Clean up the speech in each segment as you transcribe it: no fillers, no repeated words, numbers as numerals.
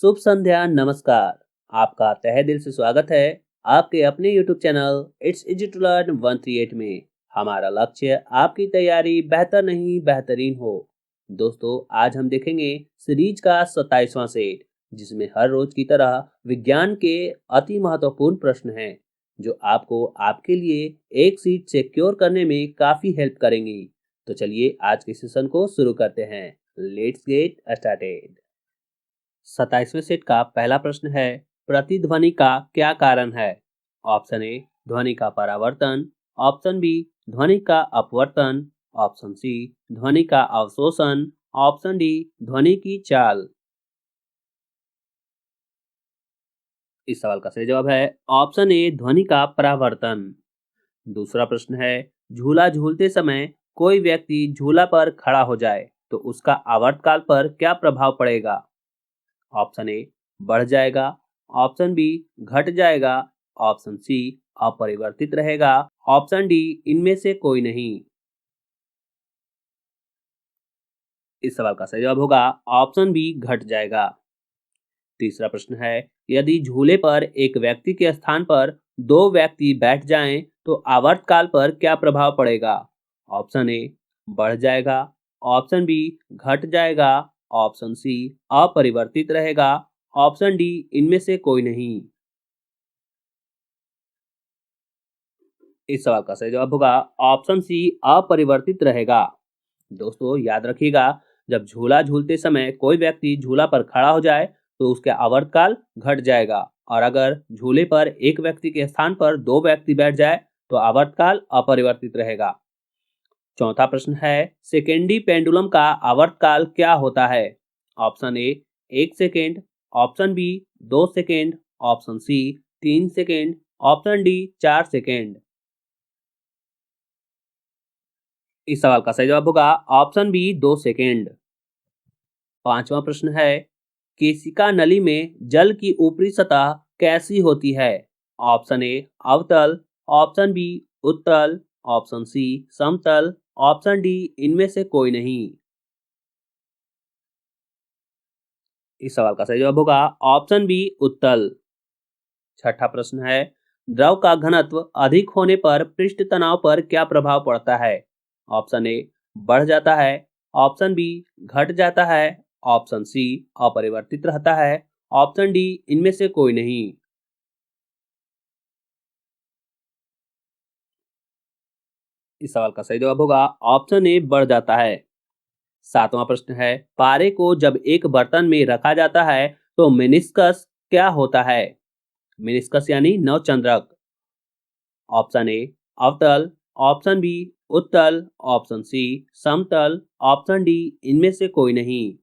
शुभ संध्या, नमस्कार। आपका तहे दिल से स्वागत है आपके अपने YouTube channel it's easy to learn 138 में। हमारा लक्ष्य आपकी तैयारी बेहतर नहीं बेहतरीन हो। दोस्तों, आज हम देखेंगे सीरीज का 27वां सेट, जिसमें हर रोज की तरह विज्ञान के अति महत्वपूर्ण प्रश्न हैं, जो आपको आपके लिए एक सीट सिक्योर करने में काफी हेल्प करेंगी। तो चलिए आज के सेशन को शुरू करते हैं। Let's get started. 27वें सेट का पहला प्रश्न है, प्रतिध्वनि का क्या कारण है? ऑप्शन ए ध्वनि का परावर्तन, ऑप्शन बी ध्वनि का अपवर्तन, ऑप्शन सी ध्वनि का अवशोषण, ऑप्शन डी ध्वनि की चाल। इस सवाल का सही जवाब है ऑप्शन ए ध्वनि का परावर्तन। दूसरा प्रश्न है, झूला झूलते समय कोई व्यक्ति झूला पर खड़ा हो जाए तो उसका आवर्तकाल पर क्या प्रभाव पड़ेगा? ऑप्शन ए बढ़ जाएगा, ऑप्शन बी घट जाएगा, ऑप्शन सी अपरिवर्तित रहेगा, ऑप्शन डी इनमें से कोई नहीं। इस सवाल का सही जवाब होगा ऑप्शन बी घट जाएगा। तीसरा प्रश्न है, यदि झूले पर एक व्यक्ति के स्थान पर दो व्यक्ति बैठ जाएं तो आवर्तकाल पर क्या प्रभाव पड़ेगा? ऑप्शन ए बढ़ जाएगा, ऑप्शन बी घट जाएगा, ऑप्शन सी अपरिवर्तित रहेगा, ऑप्शन डी इनमें से कोई नहीं। इस सवाल का सही जवाब होगा ऑप्शन सी अपरिवर्तित रहेगा। दोस्तों, याद रखिएगा, जब झूला झूलते समय कोई व्यक्ति झूला पर खड़ा हो जाए तो उसका आवर्तकाल घट जाएगा, और अगर झूले पर एक व्यक्ति के स्थान पर दो व्यक्ति बैठ जाए तो आवर्तकाल अपरिवर्तित रहेगा। चौथा प्रश्न है, सेकेंडी पेंडुलम का आवर्तकाल क्या होता है? Option A 1 second, option B 2 second, option C 3 second, option D 4 second. इस सवाल का सही जवाब होगा ऑप्शन बी 2 सेकेंड। पांचवा प्रश्न है, केशिका नली में जल की ऊपरी सतह कैसी होती है? ऑप्शन ए अवतल, ऑप्शन बी उत्तल, ऑप्शन सी समतल, ऑप्शन डी इनमें से कोई नहीं। इस सवाल का सही जवाब होगा ऑप्शन बी उत्तल। छठा प्रश्न है, द्रव का घनत्व अधिक होने पर पृष्ठ तनाव पर क्या प्रभाव पड़ता है? ऑप्शन ए बढ़ जाता है, ऑप्शन बी घट जाता है, ऑप्शन सी अपरिवर्तित रहता है, ऑप्शन डी इनमें से कोई नहीं। इस सवाल का सही जवाब होगा ऑप्शन ए बढ़ जाता है। सातवां प्रश्न है, पारे को जब एक बर्तन में रखा जाता है तो मेनिस्कस क्या होता है? मेनिस्कस यानी नवचंद्रक। ऑप्शन ए अवतल, ऑप्शन बी उत्तल, ऑप्शन सी समतल, ऑप्शन डी इनमें से कोई नहीं।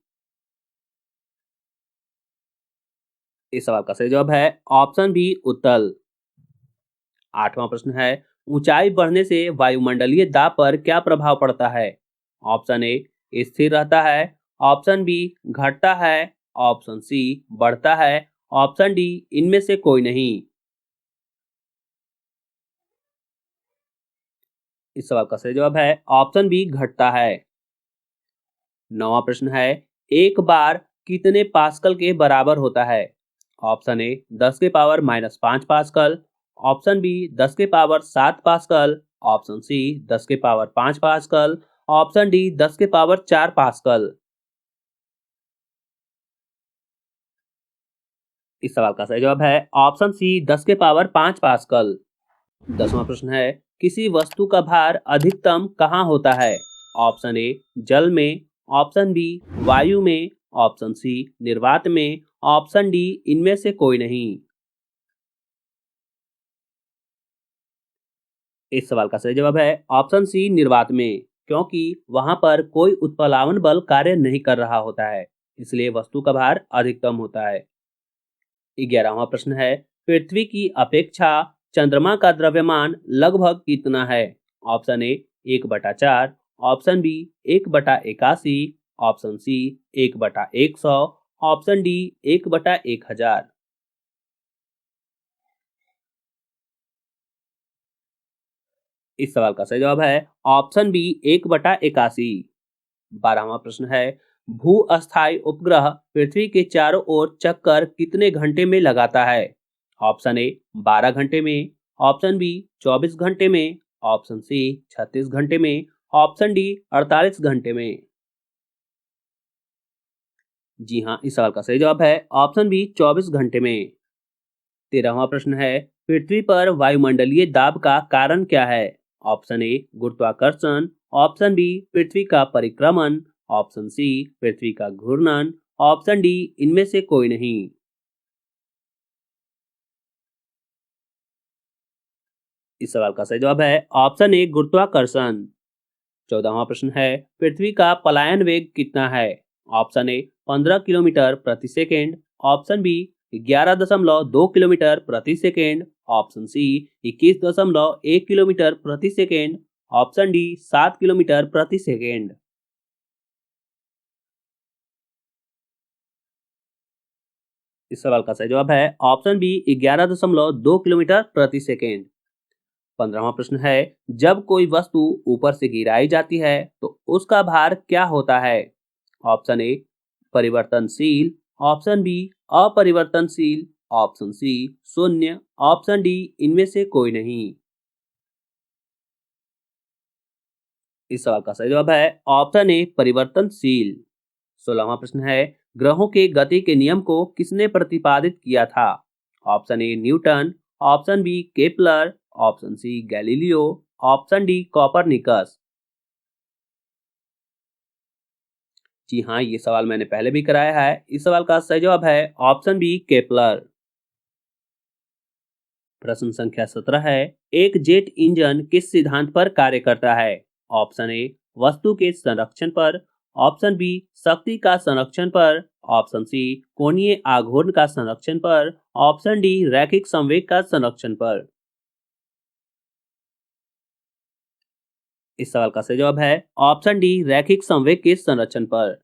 इस सवाल का सही जवाब है ऑप्शन बी उत्तल। आठवां प्रश्न है, ऊंचाई बढ़ने से वायुमंडलीय दाब पर क्या प्रभाव पड़ता है? ऑप्शन ए स्थिर रहता है, ऑप्शन बी घटता है, ऑप्शन सी बढ़ता है, ऑप्शन डी इनमें से कोई नहीं। इस सवाल का सही जवाब है ऑप्शन बी घटता है। नौवां प्रश्न है, एक बार कितने पास्कल के बराबर होता है? ऑप्शन ए 10 के पावर -5 पास्कल, ऑप्शन बी 10 के पावर 7 पास्कल, ऑप्शन सी 10 के पावर 5 पास्कल, ऑप्शन डी 10 के पावर 4 पास्कल। इस सवाल का सही जवाब है ऑप्शन सी 10 के पावर 5 पास्कल। 10वां प्रश्न है, किसी वस्तु का भार अधिकतम कहाँ होता है? ऑप्शन ए जल में, ऑप्शन बी वायु में, ऑप्शन सी निर्वात में, ऑप्शन डी इनमें से कोई नहीं। इस सवाल का सही जवाब है ऑप्शन सी निर्वात में, क्योंकि वहां पर कोई उत्प्लावन बल कार्य नहीं कर रहा होता है, इसलिए वस्तु का भार अधिकतम होता है। 11वां प्रश्न है, पृथ्वी की अपेक्षा चंद्रमा का द्रव्यमान लगभग कितना है? Option A 1/4, option B 1/81, option C 1/100, option D 1/1000। इस सवाल का सही जवाब है ऑप्शन बी 1/81। 12वां प्रश्न है, भू अस्थायी उपग्रह पृथ्वी के चारों ओर चक्कर कितने घंटे में लगाता है? ऑप्शन ए 12 घंटे में, ऑप्शन बी 24 घंटे में, ऑप्शन सी 36 घंटे में, ऑप्शन डी 48 घंटे में। जी हाँ, इस सवाल का सही जवाब है ऑप्शन बी 24 घंटे में। 13वां प्रश्न है, पृथ्वी पर वायुमंडलीय दाब का कारण क्या है? ऑप्शन ए गुरुत्वाकर्षण, ऑप्शन बी पृथ्वी का परिक्रमण, ऑप्शन सी पृथ्वी का घूर्णन, ऑप्शन डी इनमें से कोई नहीं। इस सवाल का सही जवाब है ऑप्शन ए गुरुत्वाकर्षण। 14वां प्रश्न है, पृथ्वी का पलायन वेग कितना है? ऑप्शन ए 15 किलोमीटर प्रति सेकेंड, ऑप्शन बी 11.2 किलोमीटर प्रति सेकेंड, ऑप्शन सी 21.1 किलोमीटर प्रति सेकेंड, ऑप्शन डी 7 किलोमीटर प्रति सेकेंड। इस सवाल का सही जवाब है ऑप्शन बी 11.2 किलोमीटर प्रति सेकेंड। 15वां प्रश्न है, जब कोई वस्तु ऊपर से गिराई जाती है तो उसका भार क्या होता है? ऑप्शन ए परिवर्तनशील, ऑप्शन बी अपरिवर्तनशील, ऑप्शन सी शून्य, ऑप्शन डी इनमें से कोई नहीं। इस सवाल का सही जवाब है ऑप्शन ए परिवर्तनशील। 16वां प्रश्न है, ग्रहों के गति के नियम को किसने प्रतिपादित किया था? Option A Newton, option B Kepler, option C Galileo, option D Copernicus. जी हाँ, ये सवाल मैंने पहले भी कराया है। इस सवाल का सही जवाब है ऑप्शन बी केपलर। प्रश्न संख्या 17 है, एक जेट इंजन किस सिद्धांत पर कार्य करता है? ऑप्शन ए वस्तु के संरक्षण पर, ऑप्शन बी शक्ति का संरक्षण पर, ऑप्शन सी कोणीय आघूर्ण का संरक्षण पर, ऑप्शन डी रैखिक संवेग का संरक्षण पर। इस सवाल का सही जवाब है ऑप्शन डी रैखिक संवेग के संरक्षण पर।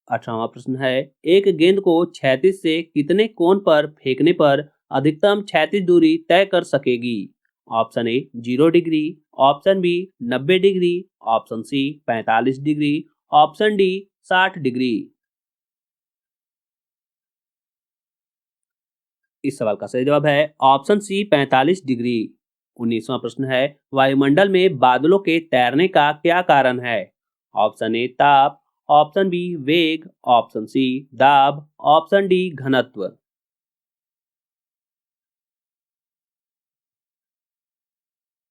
18वां प्रश्न है, एक गेंद को क्षैतिज से कितने कोण पर फेंकने पर अधिकतम क्षैतिज दूरी तय कर सकेगी? Option A 0 degree, option B 90 degree, option C 45 degree, option D 60 degree. इस सवाल का सही जवाब है ऑप्शन सी 45 डिग्री। 19वां प्रश्न है, वायुमंडल में बादलों के तैरने का क्या कारण है? ऑप्शन ए ताप, ऑप्शन बी वेग, ऑप्शन सी दाब, ऑप्शन डी घनत्व।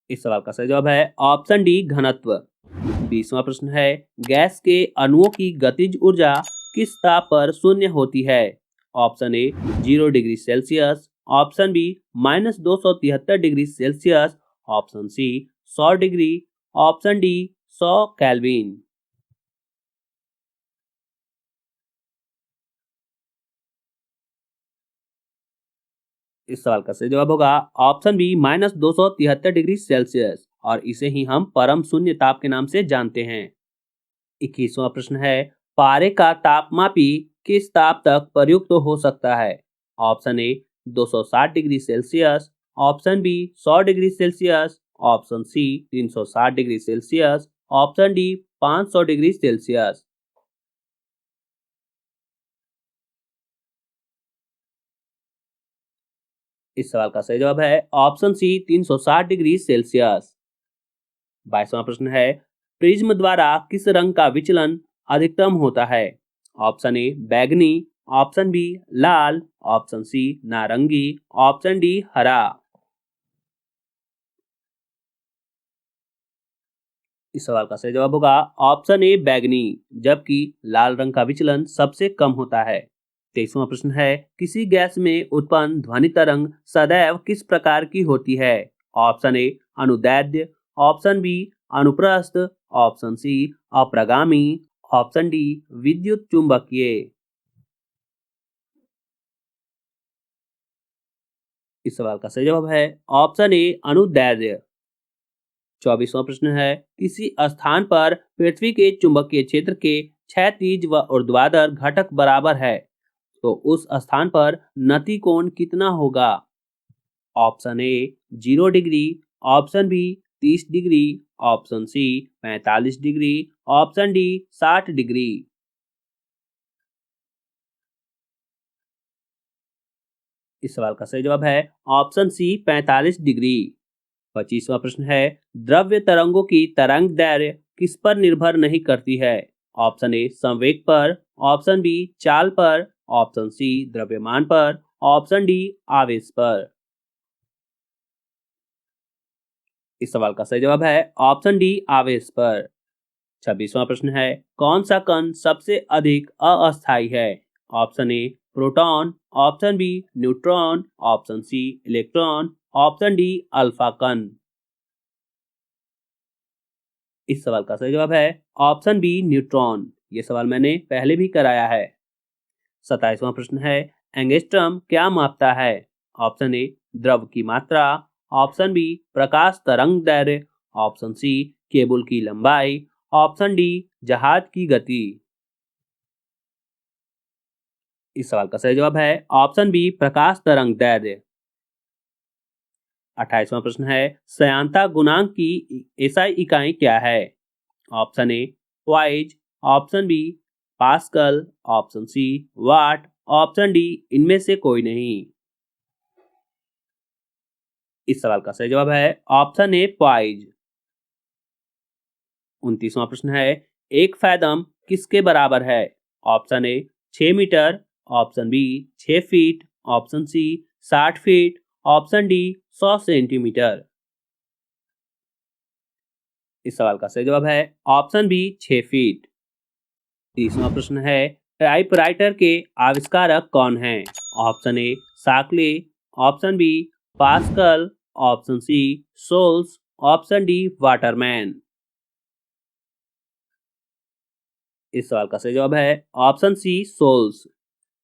इस सवाल का सही जवाब है ऑप्शन डी घनत्व। 20वां प्रश्न है, गैस के अणुओं की गतिज ऊर्जा किस ताप पर शून्य होती है? Option A 0 degree Celsius, option B -273 degree Celsius, option C 100 degree, option D 100 Kelvin. इस सवाल का सही जवाब होगा ऑप्शन बी -273 डिग्री सेल्सियस, और इसे ही हम परम शून्य ताप के नाम से जानते हैं। 21वां प्रश्न है, पारे का तापमापी किस ताप तक प्रयुक्त हो सकता है? Option A 260 degree Celsius, option B 100 degree Celsius, option C 360 degree Celsius, option D 500 degree Celsius. इस सवाल का सही जवाब है ऑप्शन सी 360 डिग्री सेल्सियस। 22वां प्रश्न है, प्रिज्म द्वारा किस रंग का विचलन अधिकतम होता है? ऑप्शन ए बैगनी, ऑप्शन बी लाल, ऑप्शन सी नारंगी, ऑप्शन डी हरा। इस सवाल का सही जवाब होगा ऑप्शन ए बैगनी, जबकि लाल रंग का विचलन सबसे कम होता है। 23वां प्रश्न है, किसी गैस में उत्पन्न ध्वनि तरंग सदैव किस प्रकार की होती है? ऑप्शन ए अनुदैर्ध्य, ऑप्शन बी अनुप्रस्थ, ऑप्शन सी अप्रगामी, ऑप्शन डी विद्युत चुंबकीय। इस सवाल का सही जवाब है ऑप्शन ए अनुदैर्ध्य। 24वां प्रश्न है, किसी स्थान पर पृथ्वी के चुंबकीय क्षेत्र के क्षैतिज व ऊर्ध्वाधर घटक बराबर है, तो उस स्थान पर नति कोण कितना होगा? Option A 0 degree, option B 30 degree, option C 45 degree, option D 60 degree. इस सवाल का सही जवाब है ऑप्शन सी 45 डिग्री। 25वां प्रश्न है, द्रव्य तरंगों की तरंग दैर्ध्य किस पर निर्भर नहीं करती है? ऑप्शन ए संवेग पर, ऑप्शन बी चाल पर, ऑप्शन सी द्रव्यमान पर, ऑप्शन डी आवेश पर। इस सवाल का सही जवाब है ऑप्शन डी आवेश पर। 26वां प्रश्न है, कौन सा कण सबसे अधिक अस्थायी है? Option A proton, option B neutron, option C electron, option D alpha कण। इस सवाल का सही जवाब है ऑप्शन बी न्यूट्रॉन। ये सवाल मैंने पहले भी कराया है। 27वां प्रश्न है, एंगस्ट्रम क्या मापता है? ऑप्शन ए द्रव की मात्रा, ऑप्शन बी प्रकाश तरंग दैर्ध्य, ऑप्शन सी केबल की लंबाई, ऑप्शन डी जहाज की गति। इस सवाल का सही जवाब है ऑप्शन बी प्रकाश तरंग दैर्ध्य। 28वां प्रश्न है, श्यानता गुणांक की एसआई इकाई क्या है? ऑप्शन ए वाइज, option B pascal, option C watt, option D इनमें से कोई नहीं। इस सवाल का सही जवाब है ऑप्शन ए पाइज। 29वां प्रश्न है, एक फैदम किसके बराबर है? Option A 6 metre, option B 6 feet, option C 60 feet, option D 100 centimetre. इस सवाल का सही जवाब है ऑप्शन बी 6 फीट। 30वां प्रश्न है, टाइपराइटर के आविष्कारक कौन हैं? ऑप्शन ए साकले, option B pascal, option C सोल्स, ऑप्शन डी वाटरमैन। इस सवाल का सही जवाब है ऑप्शन सी सोल्स।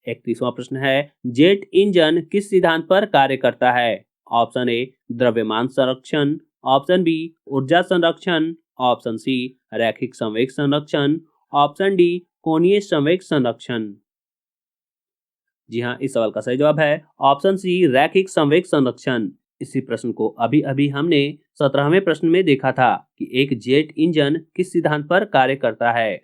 31वां प्रश्न है, जेट इंजन किस सिद्धांत पर कार्य करता है? ऑप्शन ए द्रव्यमान संरक्षण, ऑप्शन बी ऊर्जा संरक्षण, ऑप्शन सी रैखिक संवेग संरक्षण, ऑप्शन डी कोणीय संवेग संरक्षण। जी हाँ, इस सवाल का सही जवाब है ऑप्शन सी रैखिक संवेग संरक्षण। इसी प्रश्न को अभी अभी हमने 17वें प्रश्न में देखा था कि एक जेट इंजन किस सिद्धांत पर कार्य करता है।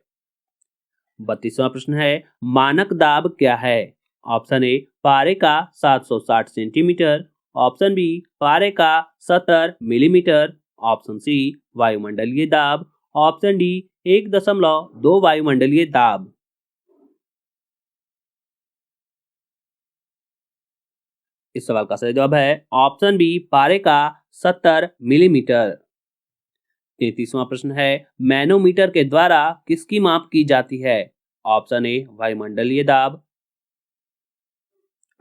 32वां प्रश्न है, मानक दाब क्या है? ऑप्शन ए पारे का 760 सेंटीमीटर, ऑप्शन बी पारे का 70 मिलीमीटर, ऑप्शन सी वायुमंडलीय दाब, ऑप्शन डी 1.2 वायुमंडलीय दाब। इस सवाल का सही जवाब है ऑप्शन बी पारे का 70 मिलीमीटर। 33वां प्रश्न है, मैनोमीटर के द्वारा किसकी माप की जाती है? ऑप्शन ए वायुमंडलीय दाब,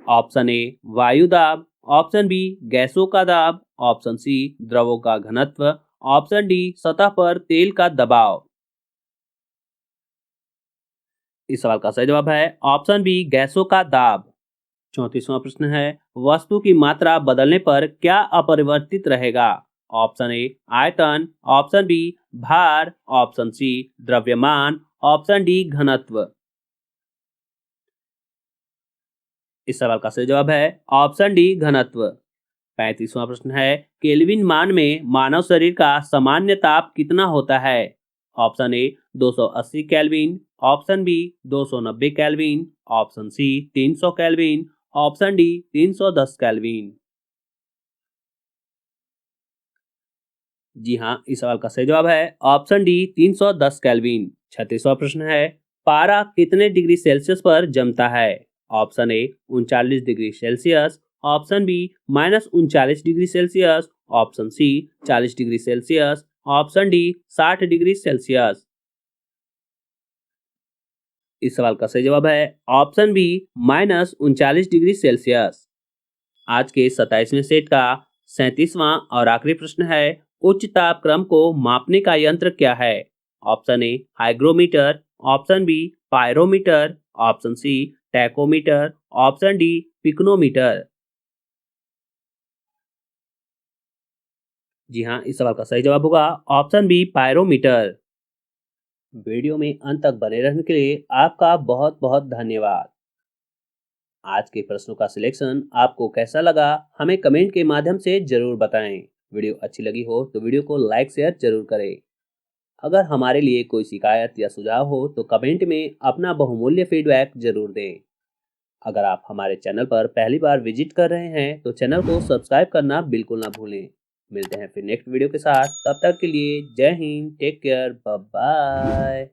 ऑप्शन ए वायु दाब, ऑप्शन बी गैसों का दाब, ऑप्शन सी द्रवों का घनत्व, ऑप्शन डी सतह पर तेल का दबाव। इस सवाल का सही जवाब है ऑप्शन बी गैसों का दाब। 34वां प्रश्न है, वस्तु की मात्रा बदलने पर क्या अपरिवर्तित रहेगा? ऑप्शन ए आयतन, ऑप्शन बी भार, ऑप्शन सी द्रव्यमान, ऑप्शन डी घनत्व। इस सवाल का सही जवाब है ऑप्शन डी घनत्व। 35वां प्रश्न है, केल्विन मान में मानव शरीर का सामान्य ताप कितना होता है? Option A 280 kelvin, option B 290 kelvin, option C 300 kelvin, option D 310 kelvin. जी हाँ, इस सवाल का सही जवाब है ऑप्शन डी 310 केल्विन। 36वां प्रश्न है, पारा कितने डिग्री सेल्सियस पर जमता है? Option A 39 degree Celsius, option B -39 degree Celsius, option C 40 degree Celsius, option D 60 degree Celsius. इस सवाल का सही जवाब है ऑप्शन बी -39 डिग्री सेल्सियस। आज के 27वें सेट का 37वां और आखिरी प्रश्न है, उच्च तापक्रम को मापने का यंत्र क्या है? Option A hygrometer, option B pyrometer, option C tachometer, option D pycnometer. जी हाँ, इस सवाल का सही जवाब होगा ऑप्शन बी पायरोमीटर। वीडियो में अंत तक बने रहने के लिए आपका बहुत बहुत धन्यवाद। आज के प्रश्नों का सिलेक्शन आपको कैसा लगा हमें कमेंट के माध्यम से जरूर बताएं। वीडियो अच्छी लगी हो तो वीडियो को लाइक शेयर जरूर करें। अगर हमारे लिए कोई शिकायत या सुझाव हो तो कमेंट में अपना बहुमूल्य फीडबैक जरूर दें। अगर आप हमारे चैनल पर पहली बार विजिट कर रहे हैं तो चैनल को सब्सक्राइब करना बिल्कुल ना भूलें। मिलते हैं फिर नेक्स्ट वीडियो के साथ, तब तक के लिए जय Hind, take care, bye bye.